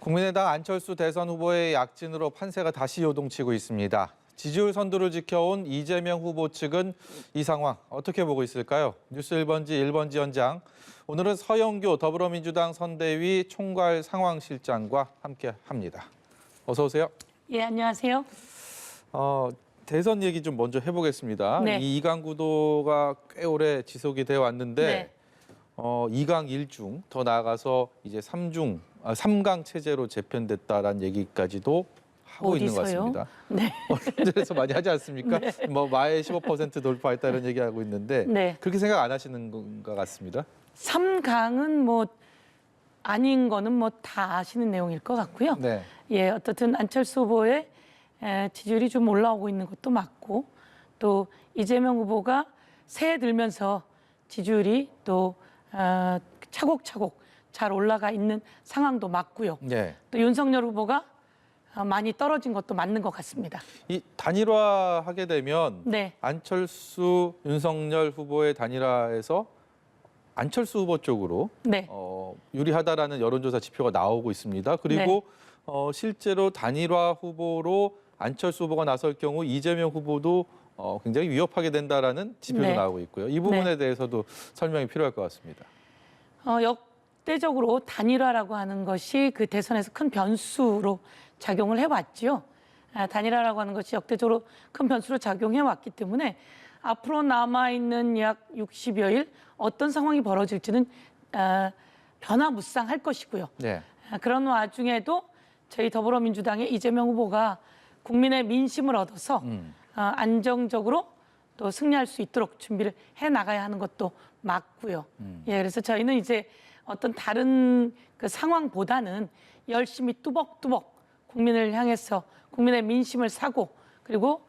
국민의당 안철수 대선 후보의 약진으로 판세가 다시 요동치고 있습니다. 지지율 선두를 지켜온 이재명 후보 측은 이 상황 어떻게 보고 있을까요? 뉴스 1번지 1번지 연장. 오늘은 서영교 더불어민주당 선대위 총괄 상황실장과 함께합니다. 어서 오세요. 예, 안녕하세요. 대선 얘기 좀 먼저 해보겠습니다. 네. 이 2강 구도가 꽤 오래 지속이 되어 왔는데 네. 2강 1중, 더 나아가서 이제 3강 체제로 재편됐다라는 얘기까지도 하고 있는 것 같습니다. 네. 언론들에서 많이 하지 않습니까? 네. 뭐 마의 15% 돌파했다 이런 얘기하고 있는데 네. 그렇게 생각 안 하시는 것 같습니다. 3강은 뭐 아닌 거는 뭐 다 아시는 내용일 것 같고요. 네. 예, 어떻든 안철수 후보의 지지율이 좀 올라오고 있는 것도 맞고 또 이재명 후보가 새해 들면서 지지율이 또 차곡차곡 잘 올라가 있는 상황도 맞고요. 네. 또 윤석열 후보가 많이 떨어진 것도 맞는 것 같습니다. 이 단일화하게 되면 네. 안철수, 윤석열 후보의 단일화에서 안철수 후보 쪽으로 네. 유리하다라는 여론조사 지표가 나오고 있습니다. 그리고 실제로 단일화 후보로 안철수 후보가 나설 경우 이재명 후보도 굉장히 위협하게 된다라는 지표도 네. 나오고 있고요. 이 부분에 네. 대해서도 설명이 필요할 것 같습니다. 역대적으로 단일화라고 하는 것이 그 대선에서 큰 변수로 작용을 해왔죠. 단일화라고 하는 것이 역대적으로 큰 변수로 작용해왔기 때문에 앞으로 남아있는 약 60여일 어떤 상황이 벌어질지는 변화무쌍할 것이고요. 네. 그런 와중에도 저희 더불어민주당의 이재명 후보가 국민의 민심을 얻어서 안정적으로 또 승리할 수 있도록 준비를 해나가야 하는 것도 맞고요. 예, 그래서 저희는 이제 어떤 다른 그 상황보다는 열심히 뚜벅뚜벅 국민을 향해서 국민의 민심을 사고 그리고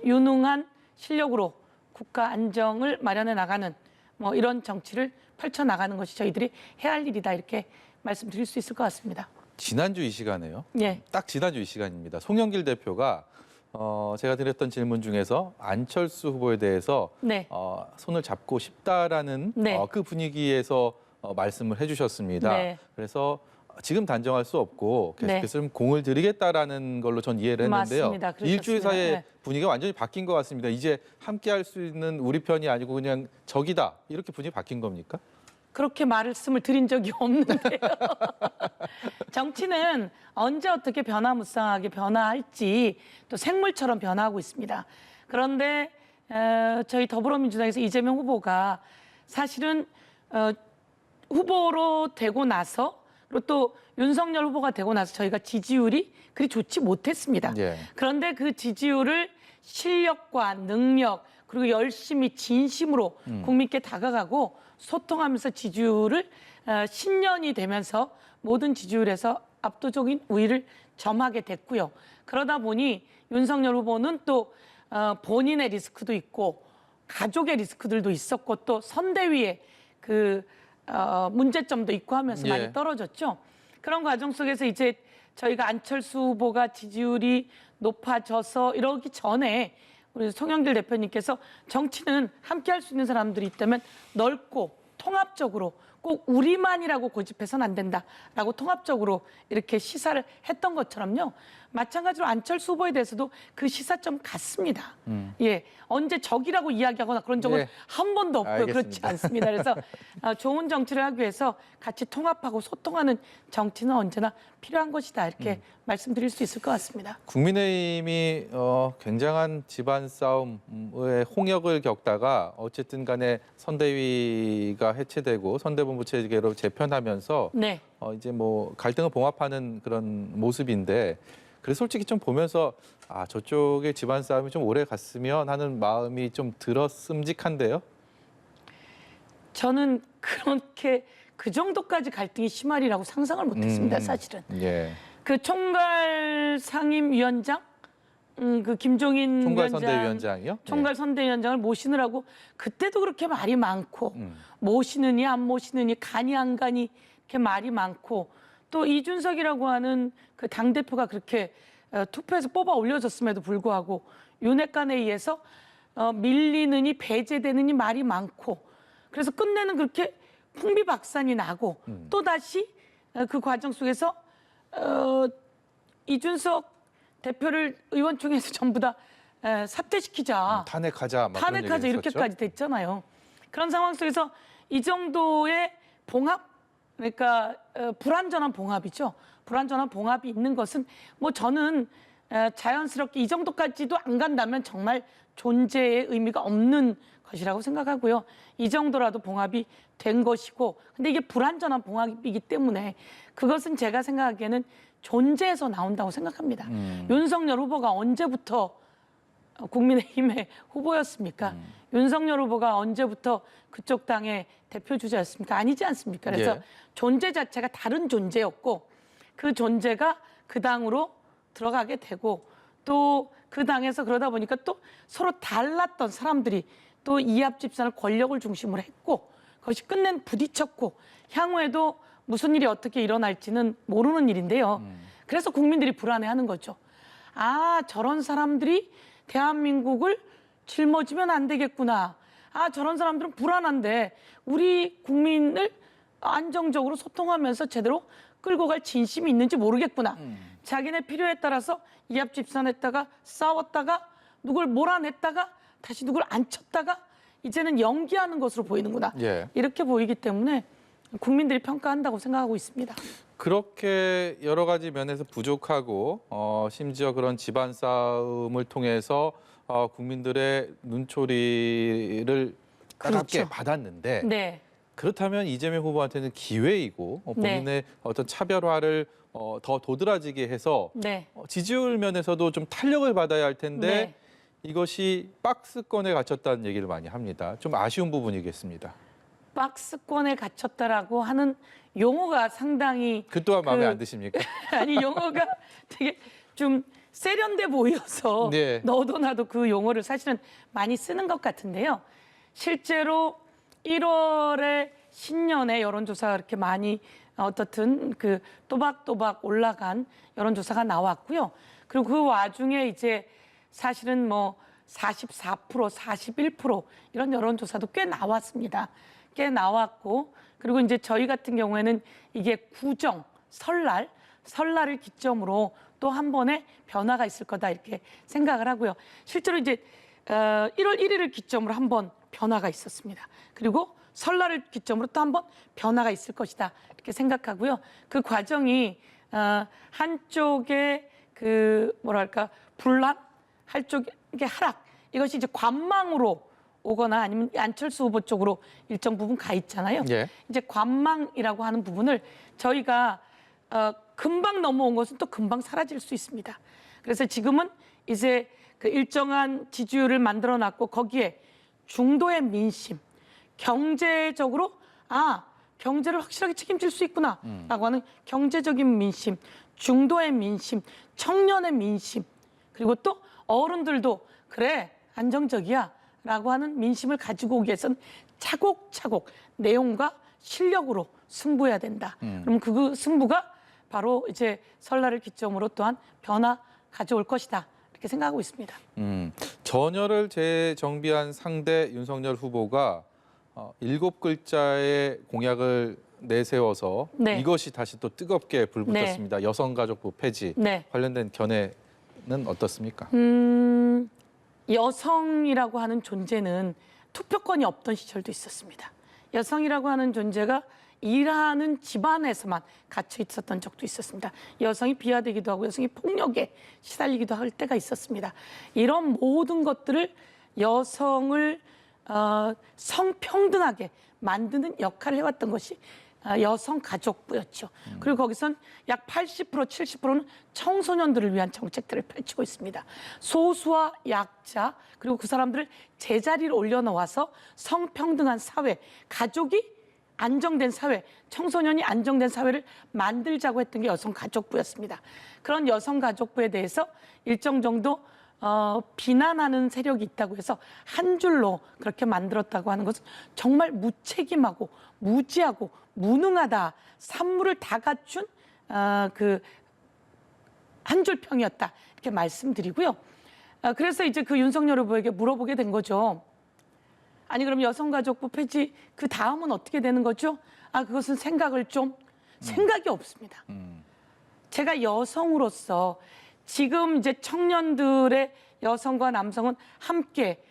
유능한 실력으로 국가 안정을 마련해 나가는 뭐 이런 정치를 펼쳐 나가는 것이 저희들이 해야 할 일이다 이렇게 말씀드릴 수 있을 것 같습니다. 지난주 이 시간에요. 예. 딱 지난주 이 시간입니다. 송영길 대표가 제가 드렸던 질문 중에서 안철수 후보에 대해서 네. 손을 잡고 싶다라는 네. 그 분위기에서 말씀을 해주셨습니다. 네. 그래서 지금 단정할 수 없고 계속해서 네. 좀 공을 들이겠다라는 걸로 전 이해를 했는데요. 맞습니다. 그러셨습니다. 일주일 사이에 네. 분위기가 완전히 바뀐 것 같습니다. 이제 함께할 수 있는 우리 편이 아니고 그냥 적이다 이렇게 분위기 바뀐 겁니까? 그렇게 말씀을 드린 적이 없는데요. 정치는 언제 어떻게 변화무쌍하게 변화할지 또 생물처럼 변화하고 있습니다. 그런데 저희 더불어민주당에서 이재명 후보가 사실은 후보로 되고 나서 그리고 또 윤석열 후보가 되고 나서 저희가 지지율이 그리 좋지 못했습니다. 예. 그런데 그 지지율을 실력과 능력 그리고 열심히 진심으로 국민께 다가가고 소통하면서 지지율을 10년이 되면서 모든 지지율에서 압도적인 우위를 점하게 됐고요. 그러다 보니 윤석열 후보는 또 본인의 리스크도 있고 가족의 리스크들도 있었고 또 선대위의 그 문제점도 있고 하면서 예. 많이 떨어졌죠. 그런 과정 속에서 이제 저희가 안철수 후보가 지지율이 높아져서 이러기 전에 우리 송영길 대표님께서 정치는 함께할 수 있는 사람들이 있다면 넓고 통합적으로 꼭 우리만이라고 고집해서는 안 된다라고 통합적으로 이렇게 시사를 했던 것처럼요. 마찬가지로 안철수 후보에 대해서도 그 시사점 같습니다. 예, 언제 적이라고 이야기하거나 그런 적은 예. 한 번도 없고요. 알겠습니다. 그렇지 않습니다. 그래서 좋은 정치를 하기 위해서 같이 통합하고 소통하는 정치는 언제나 필요한 것이다. 이렇게 말씀드릴 수 있을 것 같습니다. 국민의힘이 굉장한 집안 싸움의 홍역을 겪다가 어쨌든 간에 선대위가 해체되고 선대본부 체계로 재편하면서 네. 이제 뭐 갈등을 봉합하는 그런 모습인데 그래서 솔직히 좀 보면서 저쪽의 집안 싸움이 좀 오래 갔으면 하는 마음이 좀 들었음직한데요. 저는 그렇게 그 정도까지 갈등이 심하리라고 상상을 못했습니다. 사실은. 예. 그 총괄 상임위원장, 그 김종인 총괄 위원장, 선대위원장이요? 총괄 선대위원장을 모시느라고 그때도 그렇게 말이 많고 모시느니 안 모시느니 가니 안 가니 이렇게 말이 많고 또 이준석이라고 하는 그 당 대표가 그렇게 투표에서 뽑아 올려졌음에도 불구하고 윤핵관에 의해서 밀리느니 배제되느니 말이 많고 그래서 끝내는 그렇게 풍비박산이 나고 또 다시 그 과정 속에서 이준석 대표를 의원총회에서 전부 다 사퇴시키자. 탄핵하자. 막 그런 탄핵하자 얘기를 이렇게까지 됐잖아요. 그런 상황 속에서 이 정도의 봉합, 그러니까 불완전한 봉합이죠. 불완전한 봉합이 있는 것은 뭐 저는 자연스럽게 이 정도까지도 안 간다면 정말 존재의 의미가 없는 것이라고 생각하고요. 이 정도라도 봉합이 된 것이고, 근데 이게 불완전한 봉합이기 때문에 그것은 제가 생각하기에는 존재에서 나온다고 생각합니다. 윤석열 후보가 언제부터 국민의힘의 후보였습니까? 윤석열 후보가 언제부터 그쪽 당의 대표 주자였습니까? 아니지 않습니까? 그래서 예. 존재 자체가 다른 존재였고 그 존재가 그 당으로 들어가게 되고 또 그 당에서 그러다 보니까 또 서로 달랐던 사람들이 또 이합 집산을 권력을 중심으로 했고 그것이 끝낸 부딪혔고 향후에도 무슨 일이 어떻게 일어날지는 모르는 일인데요. 그래서 국민들이 불안해하는 거죠. 아, 저런 사람들이 대한민국을 짊어지면 안 되겠구나. 아, 저런 사람들은 불안한데 우리 국민을 안정적으로 소통하면서 제대로 끌고 갈 진심이 있는지 모르겠구나. 자기네 필요에 따라서 이합 집산했다가 싸웠다가 누굴 몰아냈다가 다시 누굴 앉혔다가 이제는 연기하는 것으로 보이는구나. 예. 이렇게 보이기 때문에 국민들이 평가한다고 생각하고 있습니다. 그렇게 여러 가지 면에서 부족하고 심지어 그런 집안 싸움을 통해서 국민들의 눈초리를 따갑게 그렇죠. 받았는데 네. 그렇다면 이재명 후보한테는 기회이고 본인의 어떤 차별화를 더 도드라지게 해서 네. 지지율 면에서도 좀 탄력을 받아야 할 텐데 네. 이것이 박스권에 갇혔다는 얘기를 많이 합니다. 좀 아쉬운 부분이겠습니다. 박스권에 갇혔다라고 하는 용어가 상당히 그 또한 마음에 안 드십니까? 아니 용어가 되게 좀 세련돼 보여서 네. 너도 나도 그 용어를 사실은 많이 쓰는 것 같은데요. 실제로 1월에 신년에 여론조사가 이렇게 많이 어떻든 그 또박또박 올라간 여론조사가 나왔고요. 그리고 그 와중에 이제 사실은 뭐 44%, 41% 이런 여론조사도 꽤 나왔습니다. 꽤 나왔고 그리고 이제 저희 같은 경우에는 이게 구정, 설날을 기점으로 또 한 번의 변화가 있을 거다 이렇게 생각을 하고요. 실제로 이제 1월 1일을 기점으로 한 번 변화가 있었습니다. 그리고 설날을 기점으로 또 한 번 변화가 있을 것이다 이렇게 생각하고요. 그 과정이 한쪽에 그 뭐랄까 분란, 한쪽에 하락 이것이 이제 관망으로 오거나 아니면 안철수 후보 쪽으로 일정 부분 가 있잖아요. 예. 이제 관망이라고 하는 부분을 저희가 금방 넘어온 것은 또 금방 사라질 수 있습니다. 그래서 지금은 이제 그 일정한 지지율을 만들어놨고 거기에 중도의 민심, 경제적으로 경제를 확실하게 책임질 수 있구나라고 하는 경제적인 민심, 중도의 민심, 청년의 민심, 그리고 또 어른들도 그래 안정적이야 라고 하는 민심을 가지고 오기 위해서는 차곡차곡 내용과 실력으로 승부해야 된다. 그럼 그 승부가 바로 이제 설날을 기점으로 또한 변화 가져올 것이다. 이렇게 생각하고 있습니다. 전열을 재정비한 상대 윤석열 후보가 7글자의 공약을 내세워서 네. 이것이 다시 또 뜨겁게 불붙었습니다. 여성가족부 폐지 네. 관련된 견해는 어떻습니까? 여성이라고 하는 존재는 투표권이 없던 시절도 있었습니다. 여성이라고 하는 존재가 일하는 집안에서만 갇혀 있었던 적도 있었습니다. 여성이 비하되기도 하고 여성이 폭력에 시달리기도 할 때가 있었습니다. 이런 모든 것들을 여성을 성평등하게 만드는 역할을 해왔던 것이 여성가족부였죠. 그리고 거기선 약 80%, 70%는 청소년들을 위한 정책들을 펼치고 있습니다. 소수와 약자 그리고 그 사람들을 제자리로 올려놓아서 성평등한 사회, 가족이 안정된 사회, 청소년이 안정된 사회를 만들자고 했던 게 여성가족부였습니다. 그런 여성가족부에 대해서 일정 정도 비난하는 세력이 있다고 해서 한 줄로 그렇게 만들었다고 하는 것은 정말 무책임하고 무지하고 무능하다. 산물을 다 갖춘 그 한 줄 평이었다. 이렇게 말씀드리고요. 그래서 이제 그 윤석열 후보에게 물어보게 된 거죠. 아니 그럼 여성가족부 폐지 그 다음은 어떻게 되는 거죠? 그것은 생각이 없습니다. 제가 여성으로서 지금 이제 청년들의 여성과 남성은 함께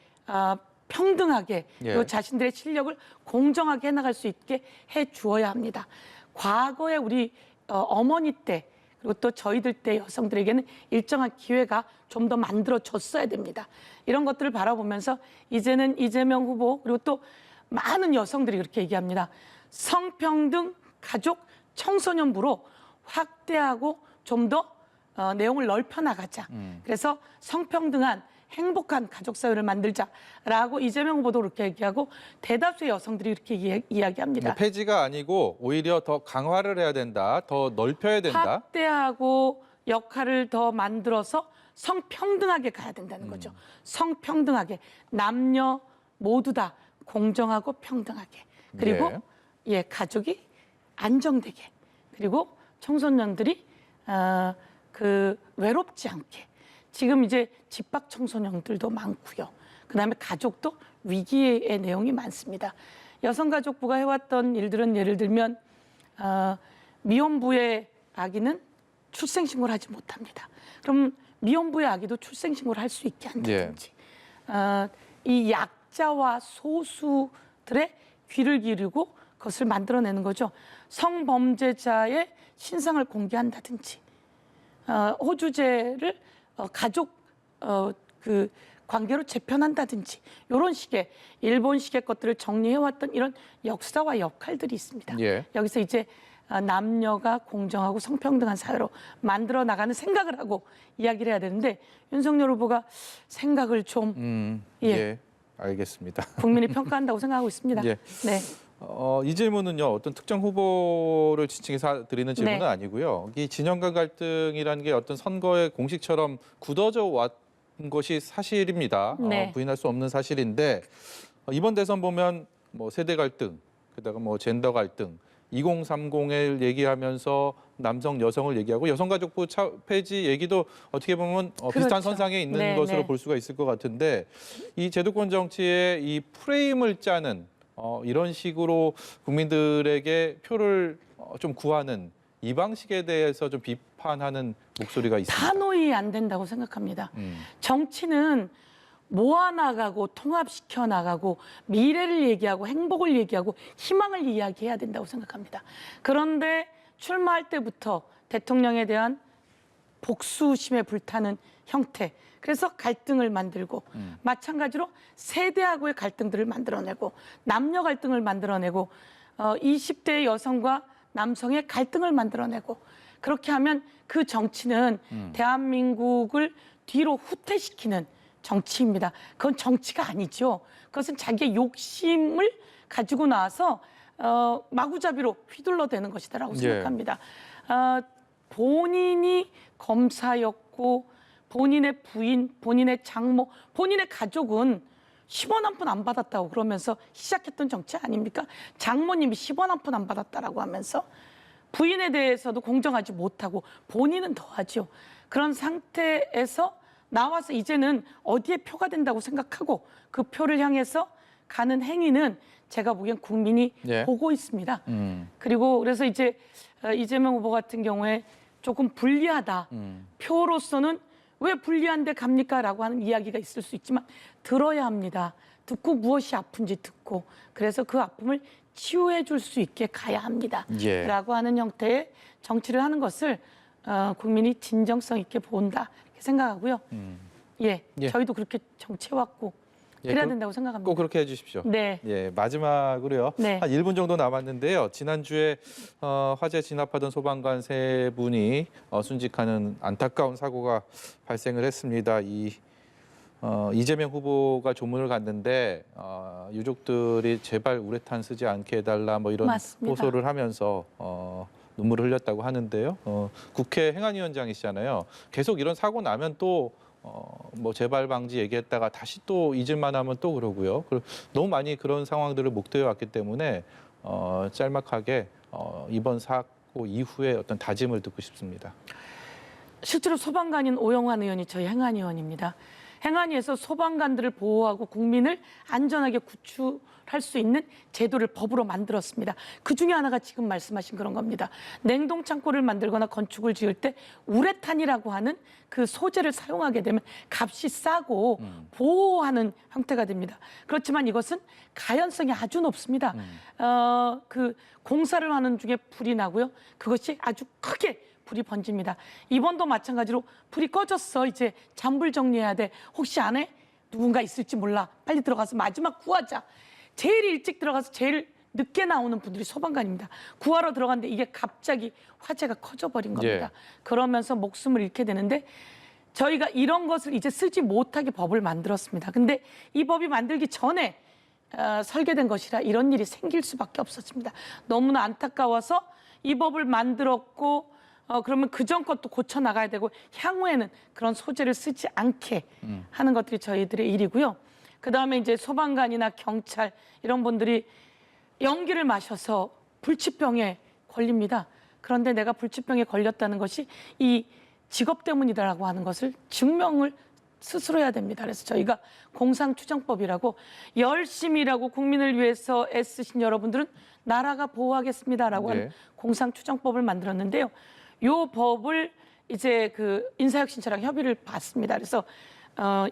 평등하게 예. 또 자신들의 실력을 공정하게 해나갈 수 있게 해 주어야 합니다. 과거에 우리 어머니 때 그리고 또 저희들 때 여성들에게는 일정한 기회가 좀 더 만들어졌어야 됩니다. 이런 것들을 바라보면서 이제는 이재명 후보 그리고 또 많은 여성들이 그렇게 얘기합니다. 성평등, 가족, 청소년부로 확대하고 좀 더 내용을 넓혀 나가자. 그래서 성평등한 행복한 가족 사회를 만들자라고 이재명 후보도 그렇게 얘기하고 대다수의 여성들이 이렇게 이야기합니다. 폐지가 아니고 오히려 더 강화를 해야 된다, 더 넓혀야 된다. 확대하고 역할을 더 만들어서 성평등하게 가야 된다는 거죠. 성평등하게 남녀 모두 다 공정하고 평등하게 그리고 가족이 안정되게 그리고 청소년들이 외롭지 않게 지금 이제 집합 청소년들도 많고요. 그다음에 가족도 위기의 내용이 많습니다. 여성가족부가 해왔던 일들은 예를 들면 미혼부의 아기는 출생신고를 하지 못합니다. 그럼 미혼부의 아기도 출생신고를 할 수 있게 한다든지 이 약자와 소수들의 귀를 기르고 그것을 만들어내는 거죠. 성범죄자의 신상을 공개한다든지 호주제를 가족 관계로 재편한다든지 이런 식의 일본식의 것들을 정리해왔던 이런 역사와 역할들이 있습니다. 예. 여기서 이제 남녀가 공정하고 성평등한 사회로 만들어 나가는 생각을 하고 이야기를 해야 되는데 윤석열 후보가 생각을 좀 알겠습니다. 국민이 평가한다고 생각하고 있습니다. 예. 네. 이 질문은요, 어떤 특정 후보를 지칭해서 드리는 질문은 네. 아니고요. 이 진영 간 갈등이라는 게 어떤 선거의 공식처럼 굳어져 왔던 것이 사실입니다. 네. 부인할 수 없는 사실인데 이번 대선 보면 뭐 세대 갈등, 게다가 뭐 젠더 갈등, 2030을 얘기하면서 남성, 여성을 얘기하고 여성가족부 폐지 얘기도 어떻게 보면 비슷한 그렇죠. 선상에 있는 네, 것으로 네. 볼 수가 있을 것 같은데 이 제도권 정치의 이 프레임을 짜는 이런 식으로 국민들에게 표를 좀 구하는 이 방식에 대해서 좀 비판하는 목소리가 있습니다. 단호히 안 된다고 생각합니다. 정치는 모아나가고 통합시켜 나가고 미래를 얘기하고 행복을 얘기하고 희망을 이야기해야 된다고 생각합니다. 그런데 출마할 때부터 대통령에 대한 복수심에 불타는 형태 그래서 갈등을 만들고 마찬가지로 세대하고의 갈등들을 만들어내고 남녀 갈등을 만들어내고 20대 여성과 남성의 갈등을 만들어내고 그렇게 하면 그 정치는 대한민국을 뒤로 후퇴시키는 정치입니다. 그건 정치가 아니죠. 그것은 자기의 욕심을 가지고 나와서 마구잡이로 휘둘러대는 것이다라고 생각합니다. 본인이 검사였고 본인의 부인, 본인의 장모, 본인의 가족은 10원 한 푼 안 받았다고 그러면서 시작했던 정치 아닙니까? 장모님이 10원 한 푼 안 받았다라고 하면서 부인에 대해서도 공정하지 못하고 본인은 더하죠. 그런 상태에서 나와서 이제는 어디에 표가 된다고 생각하고 그 표를 향해서 가는 행위는 제가 보기엔 국민이 보고 있습니다. 그리고 그래서 이제 이재명 후보 같은 경우에 조금 불리하다. 표로서는 왜 불리한데 갑니까? 라고 하는 이야기가 있을 수 있지만 들어야 합니다. 듣고 무엇이 아픈지 듣고 그래서 그 아픔을 치유해 줄 수 있게 가야 합니다. 라고 하는 형태의 정치를 하는 것을 국민이 진정성 있게 본다 이렇게 생각하고요. 저희도 그렇게 정치해왔고 그래야 된다고 생각합니다. 꼭 그렇게 해주십시오. 네. 마지막으로요. 네. 한 1분 정도 남았는데요. 지난주에 화재 진압하던 소방관 3분이 순직하는 안타까운 사고가 발생을 했습니다. 이재명 후보가 조문을 갔는데 유족들이 제발 우레탄 쓰지 않게 해달라 뭐 이런 맞습니다. 호소를 하면서 눈물을 흘렸다고 하는데요. 국회 행안위원장이시잖아요. 계속 이런 사고 나면 또 뭐 재발 방지 얘기했다가 다시 또 잊을만 하면 또 그러고요. 너무 많이 그런 상황들을 목도해 왔기 때문에 짤막하게 이번 사고 이후에 어떤 다짐을 듣고 싶습니다. 실제로 소방관인 오영환 의원이 저희 행안위원입니다. 행안위에서 소방관들을 보호하고 국민을 안전하게 구출할 수 있는 제도를 법으로 만들었습니다. 그 중에 하나가 지금 말씀하신 그런 겁니다. 냉동 창고를 만들거나 건축을 지을 때 우레탄이라고 하는 그 소재를 사용하게 되면 값이 싸고 보호하는 형태가 됩니다. 그렇지만 이것은 가연성이 아주 높습니다. 그 공사를 하는 중에 불이 나고요. 그것이 아주 크게 불이 번집니다. 이번도 마찬가지로 불이 꺼졌어. 이제 잔불 정리해야 돼. 혹시 안에 누군가 있을지 몰라. 빨리 들어가서 마지막 구하자. 제일 일찍 들어가서 제일 늦게 나오는 분들이 소방관입니다. 구하러 들어갔는데 이게 갑자기 화재가 커져버린 겁니다. 그러면서 목숨을 잃게 되는데 저희가 이런 것을 이제 쓰지 못하게 법을 만들었습니다. 근데 이 법이 만들기 전에 설계된 것이라 이런 일이 생길 수밖에 없었습니다. 너무나 안타까워서 이 법을 만들었고 그러면 그전 것도 고쳐 나가야 되고 향후에는 그런 소재를 쓰지 않게 하는 것들이 저희들의 일이고요. 그다음에 이제 소방관이나 경찰 이런 분들이 연기를 마셔서 불치병에 걸립니다. 그런데 내가 불치병에 걸렸다는 것이 이 직업 때문이다라고 하는 것을 증명을 스스로 해야 됩니다. 그래서 저희가 공상추정법이라고 열심히 일하고 국민을 위해서 애쓰신 여러분들은 나라가 보호하겠습니다라고 하는 공상추정법을 만들었는데요. 이 법을 이제 그 인사혁신처랑 협의를 받습니다. 그래서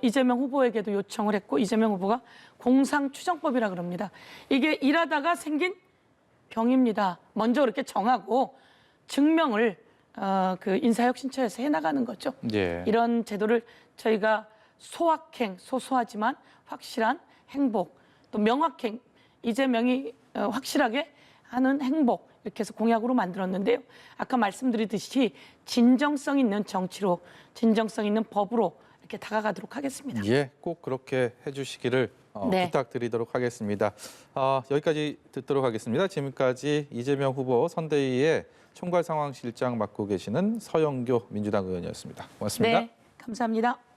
이재명 후보에게도 요청을 했고 이재명 후보가 공상추정법이라 그럽니다. 이게 일하다가 생긴 병입니다. 먼저 그렇게 정하고 증명을 그 인사혁신처에서 해나가는 거죠. 이런 제도를 저희가 소확행, 소소하지만 확실한 행복, 또 명확행, 이재명이 확실하게 하는 행복 이렇게 해서 공약으로 만들었는데요. 아까 말씀드리듯이 진정성 있는 정치로, 진정성 있는 법으로 이렇게 다가가도록 하겠습니다. 꼭 그렇게 해주시기를 부탁드리도록 하겠습니다. 여기까지 듣도록 하겠습니다. 지금까지 이재명 후보 선대위의 총괄상황실장 맡고 계시는 서영교 민주당 의원이었습니다. 고맙습니다. 네, 감사합니다.